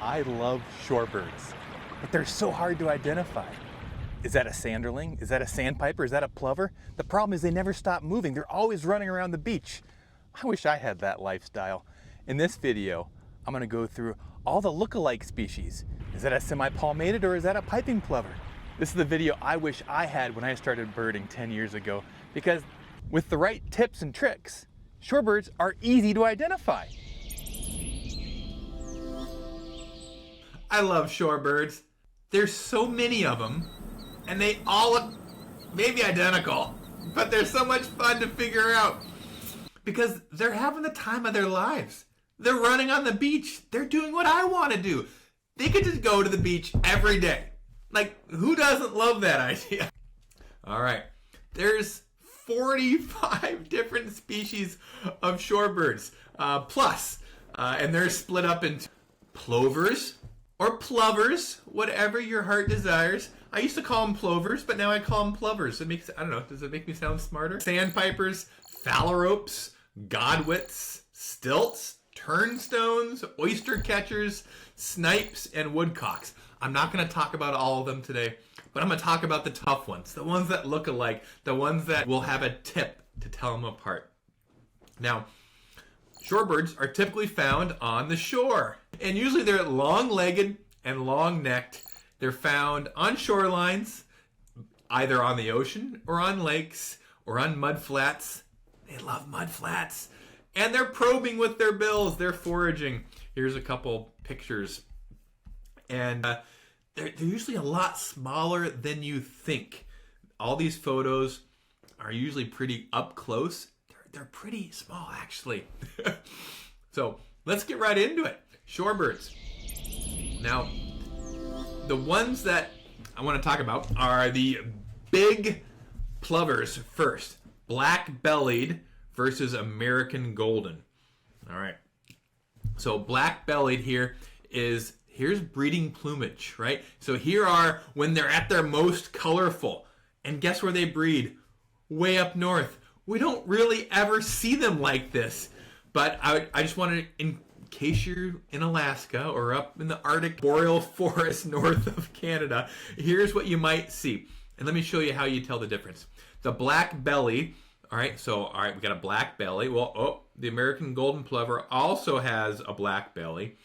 I love shorebirds, but they're so hard to identify. Is that a Sanderling? Is that a Sandpiper? Is that a Plover? The problem is they never stop moving. They're always running around the beach. I wish I had that lifestyle. In this video, I'm gonna go through all the look-alike species. Is that a Semipalmated or is that a piping plover? This is the video I wish I had when I started birding 10 years ago, because with the right tips and tricks, shorebirds are easy to identify. I love shorebirds. There's so many of them, and they all look maybe identical, but they're so much fun to figure out because they're having the time of their lives. They're running on the beach. They're doing what I want to do. They could just go to the beach every day. Like, who doesn't love that idea? All right, there's 45 different species of shorebirds and they're split up into plovers or plovers, whatever your heart desires. I used to call them plovers, but now I call them plovers. It makes, I don't know, does it make me sound smarter? Sandpipers, phalaropes, godwits, stilts, turnstones, oyster catchers, snipes, and woodcocks. I'm not going to talk about all of them today, but I'm going to talk about the tough ones, the ones that look alike, the ones that will have a tip to tell them apart. Now, shorebirds are typically found on the shore, and usually they're long-legged and long-necked. They're found on shorelines, either on the ocean or on lakes or on mudflats. They love mudflats. And they're probing with their bills. They're foraging. Here's a couple pictures. And they're usually a lot smaller than you think. All these photos are usually pretty up close. They're pretty small, actually. So let's get right into it. Shorebirds. Now, the ones that I want to talk about are the big plovers first. Black-bellied versus American golden. All right. So black-bellied here's breeding plumage, right? So here are when they're at their most colorful. And guess where they breed? Way up north. We don't really ever see them like this. But I just wanted, in case you're in Alaska or up in the Arctic boreal forest north of Canada, here's what you might see. And let me show you how you tell the difference. The black belly, all right, we got a black belly. Well, the American golden plover also has a black belly.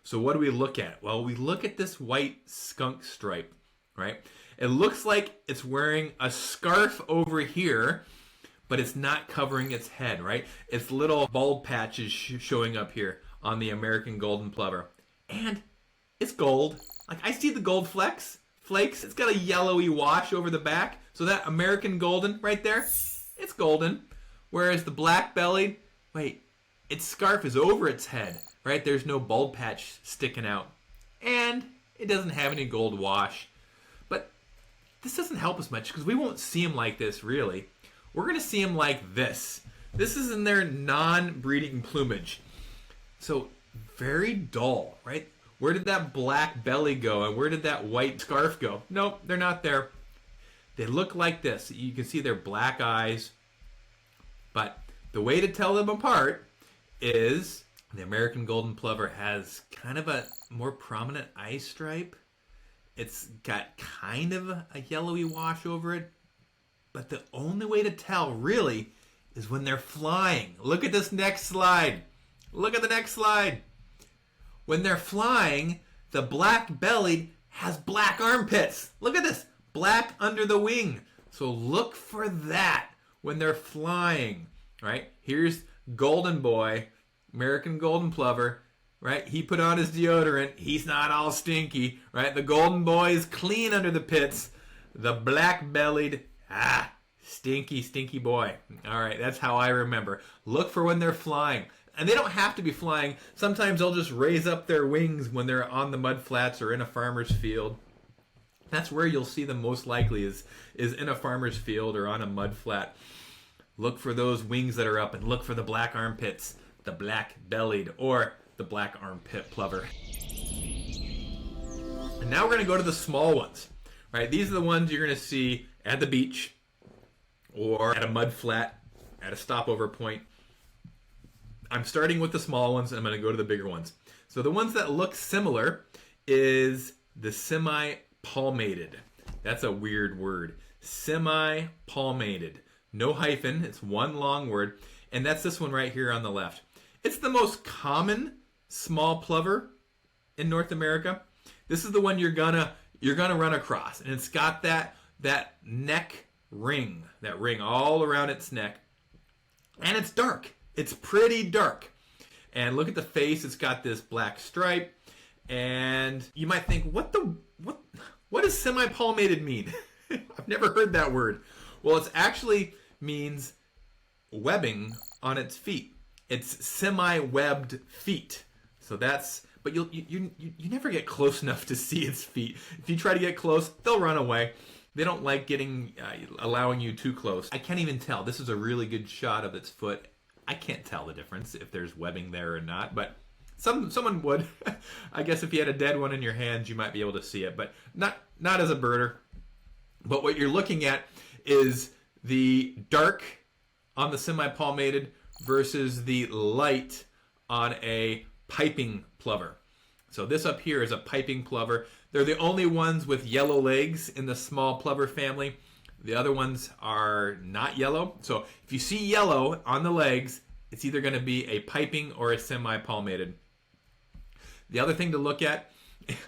So what do we look at? Well, we look at this white skunk stripe, right? It looks like it's wearing a scarf over here, but it's not covering its head, right? It's little bald patches showing up here on the American golden plover. And it's gold. Like, I see the gold flakes. It's got a yellowy wash over the back. So that American golden right there, it's golden. Whereas the black-bellied, its scarf is over its head, right? There's no bald patch sticking out. And it doesn't have any gold wash. But this doesn't help us much because we won't see them like this, really. We're going to see them like this. This is in their non-breeding plumage. So very dull, right? Where did that black belly go and where did that white scarf go? Nope, they're not there. They look like this. You can see their black eyes. But the way to tell them apart is the American golden plover has kind of a more prominent eye stripe. It's got kind of a yellowy wash over it. But the only way to tell, really, is when they're flying. Look at this next slide. Look at the next slide. When they're flying, the black-bellied has black armpits. Look at this. Black under the wing. So look for that when they're flying, right? Here's Golden Boy, American golden plover, right? He put on his deodorant. He's not all stinky, right? The Golden Boy is clean under the pits. The black-bellied, stinky, stinky boy. All right, that's how I remember. Look for when they're flying. And they don't have to be flying. Sometimes they'll just raise up their wings when they're on the mud flats or in a farmer's field. That's where you'll see them most likely is in a farmer's field or on a mud flat. Look for those wings that are up and look for the black armpits, the black-bellied or the black armpit plover. And now we're going to go to the small ones. Right? These are the ones you're going to see at the beach or at a mud flat, at a stopover point. I'm starting with the small ones, and I'm going to go to the bigger ones. So the ones that look similar is the semi-palmated. That's a weird word. Semi-palmated. No hyphen. It's one long word. And that's this one right here on the left. It's the most common small plover in North America. This is the one you're gonna run across, and it's got that neck ring, that ring all around its neck, and it's dark. It's pretty dark. And look at the face. It's got this black stripe, and you might think, what does semi-palmated mean? I've never heard that word. Well, it actually means webbing on its feet. It's semi-webbed feet. So that's, but you never get close enough to see its feet. If you try to get close, they'll run away. They don't like allowing you too close. I can't even tell. This is a really good shot of its foot. I can't tell the difference if there's webbing there or not, but someone would. I guess if you had a dead one in your hands, you might be able to see it, but not as a birder. But what you're looking at is the dark on the semi-palmated versus the light on a piping plover. So this up here is a piping plover. They're the only ones with yellow legs in the small plover family. The other ones are not yellow. So if you see yellow on the legs, it's either going to be a piping or a semi-palmated. The other thing to look at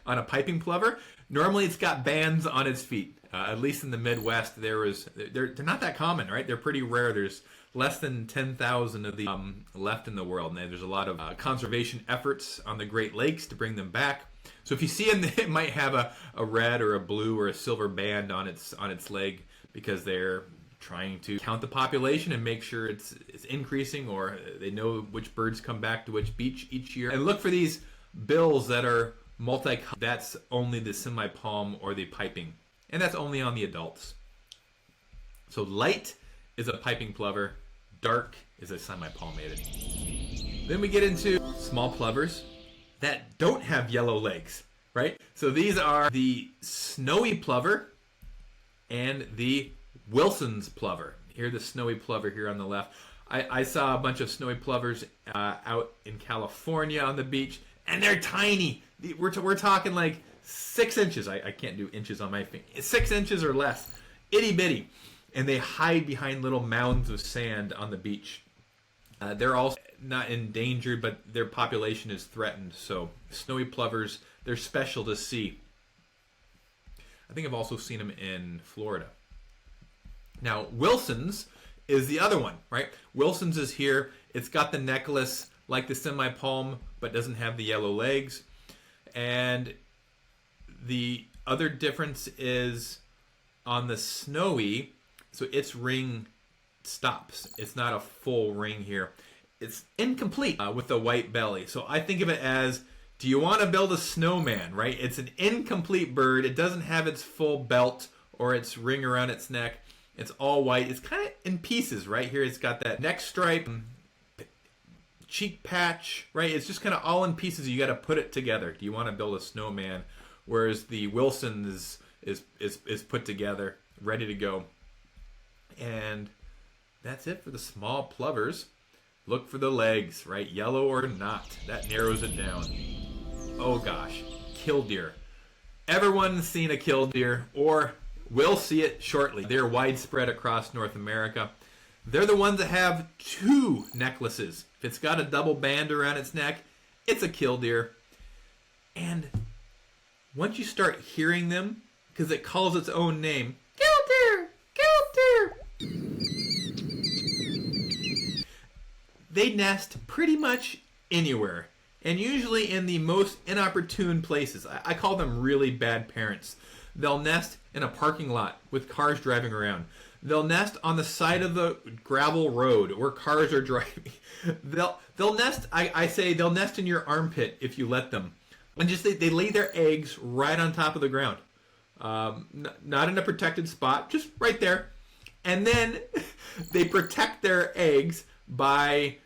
on a piping plover, normally it's got bands on its feet. At least in the Midwest, they're not that common, right? They're pretty rare. There's less than 10,000 of the left in the world, and there's a lot of conservation efforts on the Great Lakes to bring them back. So if you see them, it might have a red or a blue or a silver band on its leg because they're trying to count the population and make sure it's increasing, or they know which birds come back to which beach each year. And look for these bills that are multicolored. That's only the semi-palm or the piping. And that's only on the adults. So light is a piping plover, dark is a semi-palmated. Then we get into small plovers that don't have yellow legs, right? So these are the snowy plover and the Wilson's plover. Here, the snowy plover here on the left. I saw a bunch of snowy plovers out in California on the beach, and they're tiny. We're talking like 6 inches. I can't do inches on my finger. 6 inches or less. Itty bitty. And they hide behind little mounds of sand on the beach. They're also not endangered, but their population is threatened. So snowy plovers, they're special to see. I think I've also seen them in Florida. Now, Wilson's is the other one, right? Wilson's is here. It's got the necklace like the semi-palm, but doesn't have the yellow legs. And the other difference is on the snowy, so its ring stops. It's not a full ring here. It's incomplete with the white belly. So I think of it as, do you want to build a snowman, right? It's an incomplete bird. It doesn't have its full belt or its ring around its neck. It's all white. It's kind of in pieces right here. It's got that neck stripe, cheek patch, right? It's just kind of all in pieces. You got to put it together. Do you want to build a snowman? Whereas the Wilson is put together, ready to go. And that's it for the small plovers. Look for the legs, right? Yellow or not. That narrows it down. Oh gosh, killdeer. Everyone's seen a killdeer or will see it shortly. They're widespread across North America. They're the ones that have 2 necklaces. If it's got a double band around its neck, it's a killdeer. And once you start hearing them, because it calls its own name, killdeer, killdeer, they nest pretty much anywhere, and usually in the most inopportune places. I call them really bad parents. They'll nest in a parking lot with cars driving around. They'll nest on the side of the gravel road where cars are driving. They'll nest, I say they'll nest in your armpit if you let them. And just they lay their eggs right on top of the ground. Not in a protected spot, just right there. And then they protect their eggs by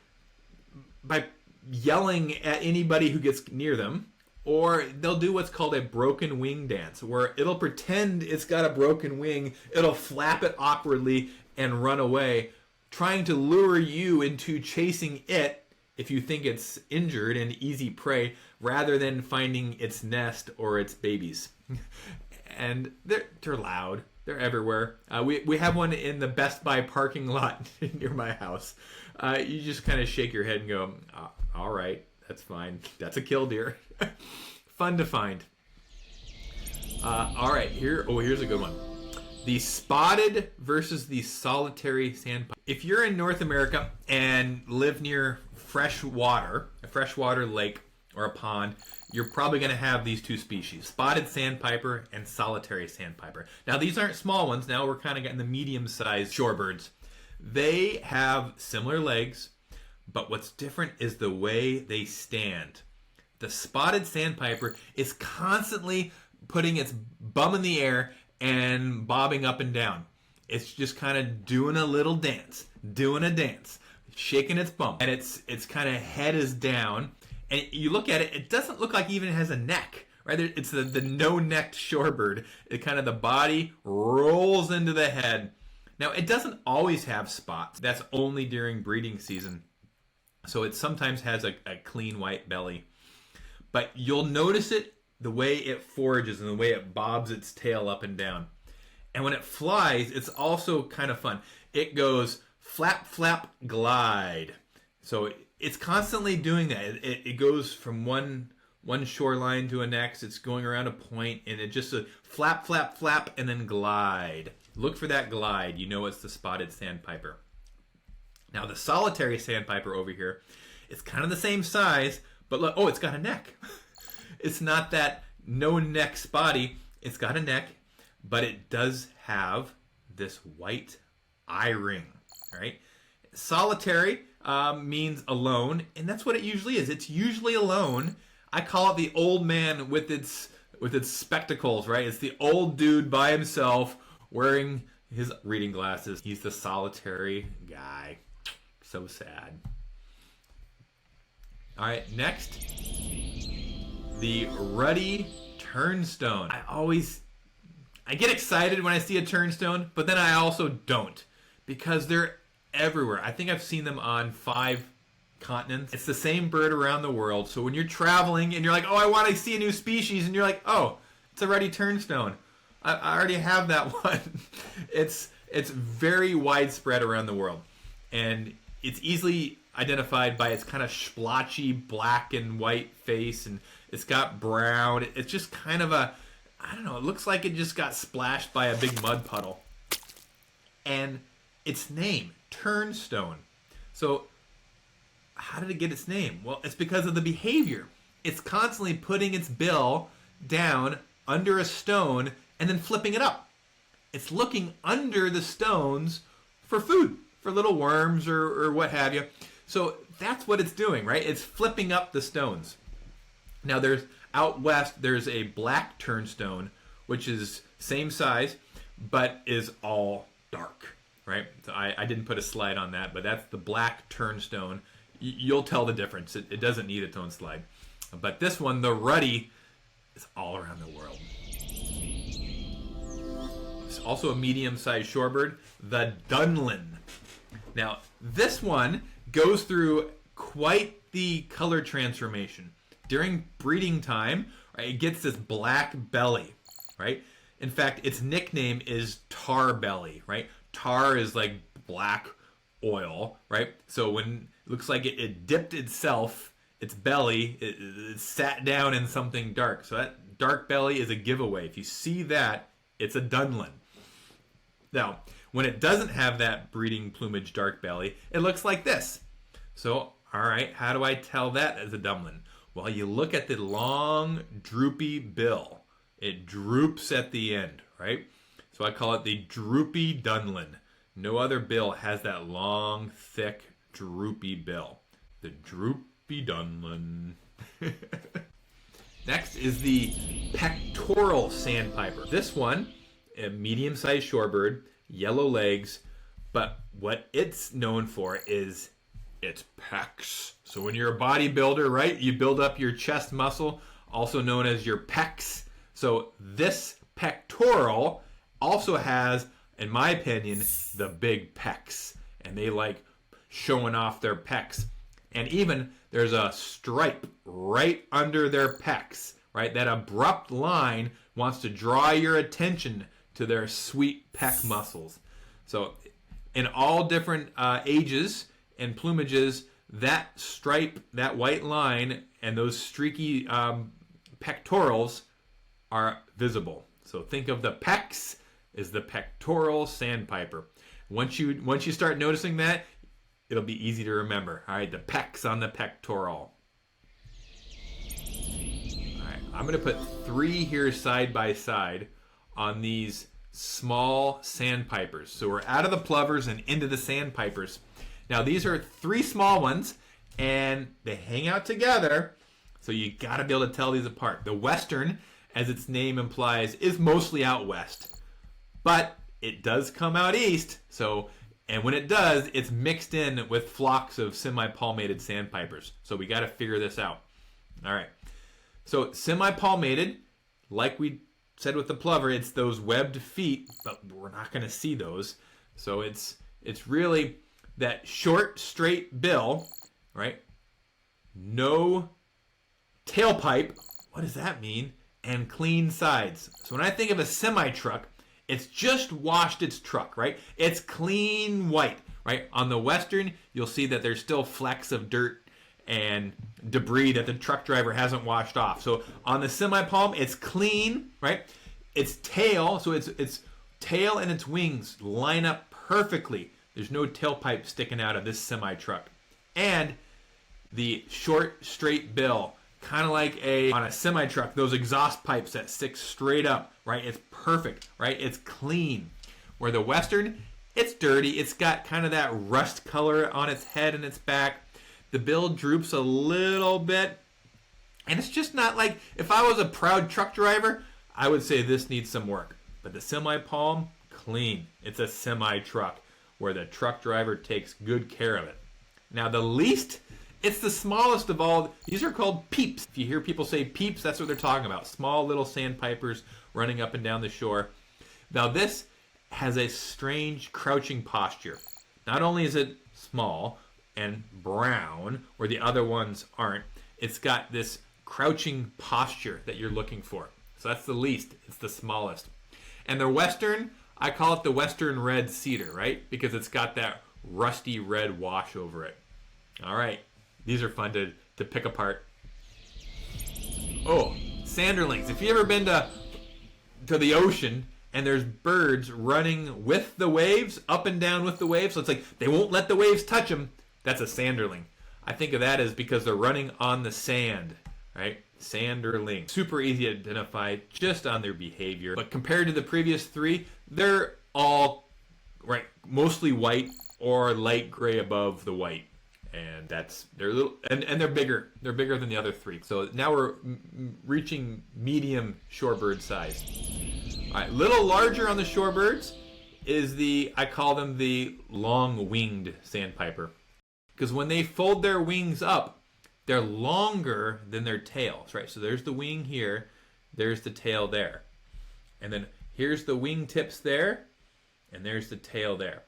yelling at anybody who gets near them. Or they'll do what's called a broken wing dance, where it'll pretend it's got a broken wing, it'll flap it awkwardly and run away, trying to lure you into chasing it if you think it's injured and easy prey, rather than finding its nest or its babies. And they're loud. They're everywhere. We have one in the Best Buy parking lot near my house. You just kind of shake your head and go, all right, that's fine. That's a killdeer. Fun to find. All right, here's a good one. The spotted versus the solitary sandpiper. If you're in North America and live near fresh water, a freshwater lake or a pond, you're probably going to have these two species, spotted sandpiper and solitary sandpiper. Now, these aren't small ones. Now we're kind of getting the medium-sized shorebirds. They have similar legs, but what's different is the way they stand. The spotted sandpiper is constantly putting its bum in the air and bobbing up and down. It's just kind of doing a little dance, shaking its bum. And its kind of head is down. And you look at it, it doesn't look like it even has a neck, right? It's the no-necked shorebird. It kind of, the body rolls into the head. Now, it doesn't always have spots. That's only during breeding season. So it sometimes has a clean white belly. But you'll notice it the way it forages and the way it bobs its tail up and down. And when it flies, it's also kind of fun. It goes flap, flap, glide. So it's constantly doing that. It goes from one shoreline to a next. It's going around a point, and it just flap, flap, flap, and then glide. Look for that glide. You know it's the spotted sandpiper. Now, the solitary sandpiper over here, it's kind of the same size, but look, it's got a neck. It's not that no-neck spotty. It's got a neck, but it does have this white eye ring, right? Solitary means alone, and that's what it usually is. It's usually alone. I call it the old man with its spectacles, right? It's the old dude by himself wearing his reading glasses. He's the solitary guy. So sad. All right, next, the Ruddy Turnstone. I get excited when I see a turnstone, but then I also don't, because they're everywhere. I think I've seen them on 5 continents. It's the same bird around the world. So when you're traveling and you're like, I want to see a new species, and you're like, it's a Ruddy Turnstone. I already have that one. It's very widespread around the world, and it's easily identified by its kind of splotchy black and white face, and it's got brown. It's just kind of it looks like it just got splashed by a big mud puddle. And its name, Turnstone. So how did it get its name? Well, it's because of the behavior. It's constantly putting its bill down under a stone and then flipping it up. It's looking under the stones for food, for little worms or what have you. So that's what it's doing, right? It's flipping up the stones. Now, out west, there's a black turnstone, which is same size, but is all dark, right? So I didn't put a slide on that, but that's the black turnstone. You'll tell the difference. It doesn't need its own slide. But this one, the Ruddy, is all around the world. It's also a medium-sized shorebird, the Dunlin. Now, this one goes through quite the color transformation. During breeding time, right, it gets this black belly, right? In fact, its nickname is tar belly, right? Tar is like black oil, right? So when it looks like it dipped itself, its belly, it sat down in something dark. So that dark belly is a giveaway. If you see that, it's a Dunlin. Now, when it doesn't have that breeding plumage dark belly, it looks like this. So, all right, how do I tell that as a Dunlin? Well, you look at the long, droopy bill. It droops at the end, right? So I call it the droopy Dunlin. No other bill has that long, thick, droopy bill. The droopy Dunlin. Next is the Pectoral Sandpiper. This one, a medium-sized shorebird, yellow legs, but what it's known for is its pecs. So when you're a bodybuilder, right, you build up your chest muscle, also known as your pecs. So this pectoral also has, in my opinion, the big pecs. And they like showing off their pecs. And even there's a stripe right under their pecs, right? That abrupt line wants to draw your attention to their sweet pec muscles. So in all different ages and plumages, that stripe, that white line, and those streaky pectorals are visible. So think of the pecs as the pectoral sandpiper. Once you start noticing that, it'll be easy to remember. All right, the pecs on the pectoral. All right, I'm going to put 3 here side by side on these small sandpipers. So we're out of the plovers and into the sandpipers. Now these are 3 small ones, and they hang out together, so you got to be able to tell these apart. The western, as its name implies, is mostly out west, but it does come out east. And when it does, it's mixed in with flocks of semi-palmated sandpipers. So we got to figure this out. All right. So semi-palmated, like we said with the plover, it's those webbed feet, but we're not going to see those. So it's really that short, straight bill, right? No tailpipe. What does that mean? And clean sides. So when I think of a semi-truck, it's just washed its truck, right? It's clean white, right? On the western, you'll see that there's still flecks of dirt and debris that the truck driver hasn't washed off. So on the semi-palm, it's clean, right? Its tail, so its tail and its wings line up perfectly. There's no tailpipe sticking out of this semi-truck. And the short, straight bill, kind of like on a semi-truck, those exhaust pipes that stick straight up, right? It's perfect, right? It's clean. Where the western, it's dirty. It's got kind of that rust color on its head and its back. The bill droops a little bit. And it's just not like, if I was a proud truck driver, I would say this needs some work. But the semi-palm, clean. It's a semi-truck where the truck driver takes good care of it. Now the least, it's the smallest of all. These are called peeps. If you hear people say peeps, that's what they're talking about. Small little sandpipers running up and down the shore. Now this has a strange crouching posture. Not only is it small and brown, where the other ones aren't, it's got this crouching posture that you're looking for. So that's the least. It's the smallest. And the western, I call it the western red cedar, right? Because it's got that rusty red wash over it. All right. These are fun to pick apart. Oh, Sanderlings. If you've ever been to the ocean and there's birds running with the waves, up and down with the waves, so it's like they won't let the waves touch them, that's a Sanderling. I think of that as because they're running on the sand, right? Sanderling. Super easy to identify just on their behavior. But compared to the previous 3, they're all right, mostly white or light gray above the white. And they're little, and they're bigger. They're bigger than the other 3. So now we're reaching medium shorebird size. All right, little larger on the shorebirds is I call them the long-winged sandpiper. Because when they fold their wings up, they're longer than their tails, right? So there's the wing here, there's the tail there. And then here's the wing tips there, and there's the tail there.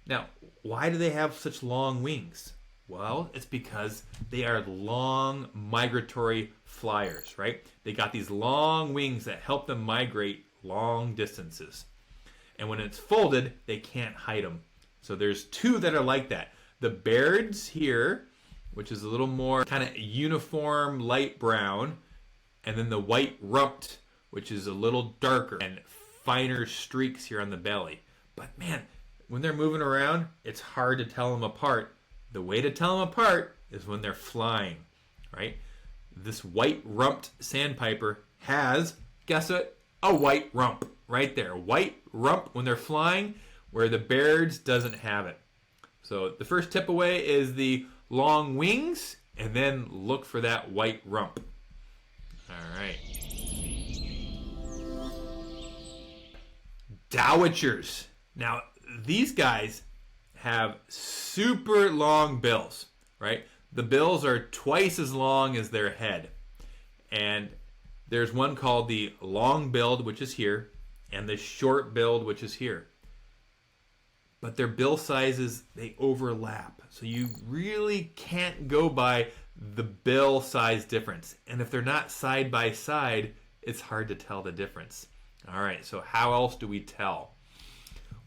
Now, why do they have such long wings? Well, it's because they are long migratory flyers, right? They got these long wings that help them migrate long distances. And when it's folded, they can't hide them. So there's 2 that are like that. The Bairds here, which is a little more kind of uniform light brown, and then the White-rumped, which is a little darker and finer streaks here on the belly. But man, when they're moving around, it's hard to tell them apart. The way to tell them apart is when they're flying, right? This White-rumped sandpiper has, guess what? A white rump right there. White rump when they're flying, where the Baird's doesn't have it. So the first tip away is the long wings, and then look for that white rump. All right. Dowitchers. Now, these guys have super long bills, right? The bills are twice as long as their head. And there's one called the long-billed, which is here, and the short-billed, which is here. but their bill sizes, they overlap. So you really can't go by the bill size difference. And if they're not side by side, it's hard to tell the difference. All right, so how else do we tell?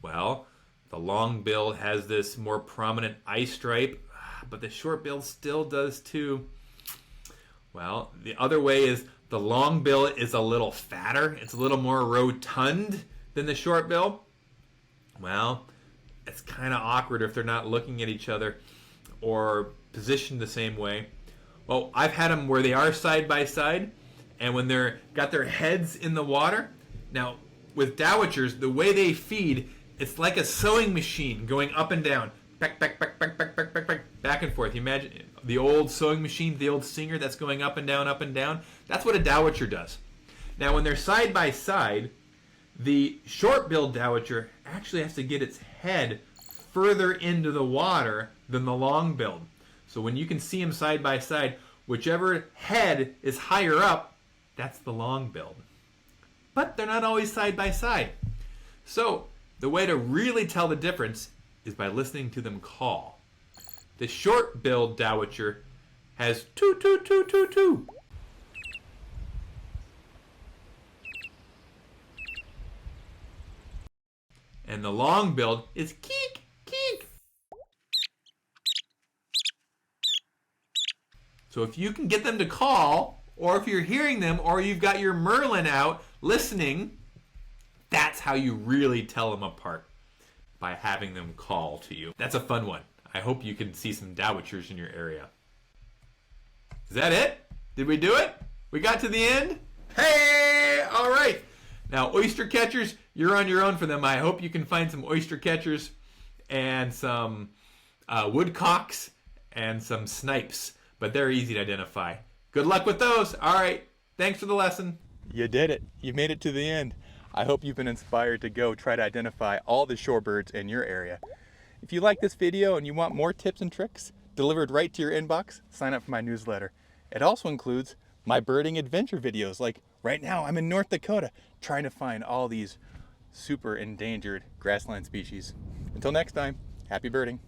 Well, the long bill has this more prominent eye stripe, but the short bill still does too. Well, the other way is the long bill is a little fatter. It's a little more rotund than the short bill. Well, it's kind of awkward if they're not looking at each other or positioned the same way. Well, I've had them where they are side by side, and when they're got their heads in the water. Now, with Dowitchers, the way they feed, it's like a sewing machine going up and down, back and forth. You imagine the old sewing machine, the old Singer that's going up and down, up and down. That's what a Dowitcher does. Now, when they're side by side, the short-billed Dowitcher actually has to get its head further into the water than the long-billed. So when you can see them side by side, whichever head is higher up, that's the long-billed. But they're not always side by side. So the way to really tell the difference is by listening to them call. The short-billed Dowitcher has toot, toot, toot, toot, toot. And the long-billed is keek, keek. So if you can get them to call, or if you're hearing them, or you've got your Merlin out listening, that's how you really tell them apart, by having them call to you. That's a fun one. I hope you can see some Dowitchers in your area. Is that it? Did we do it? We got to the end? Hey! All right. Now, oyster catchers, you're on your own for them. I hope you can find some oyster catchers and some woodcocks and some snipes, but they're easy to identify. Good luck with those. All right. Thanks for the lesson. You did it. You made it to the end. I hope you've been inspired to go try to identify all the shorebirds in your area. If you like this video and you want more tips and tricks delivered right to your inbox, sign up for my newsletter. It also includes my birding adventure videos. Like right now, I'm in North Dakota trying to find all these super endangered grassland species. Until next time, happy birding.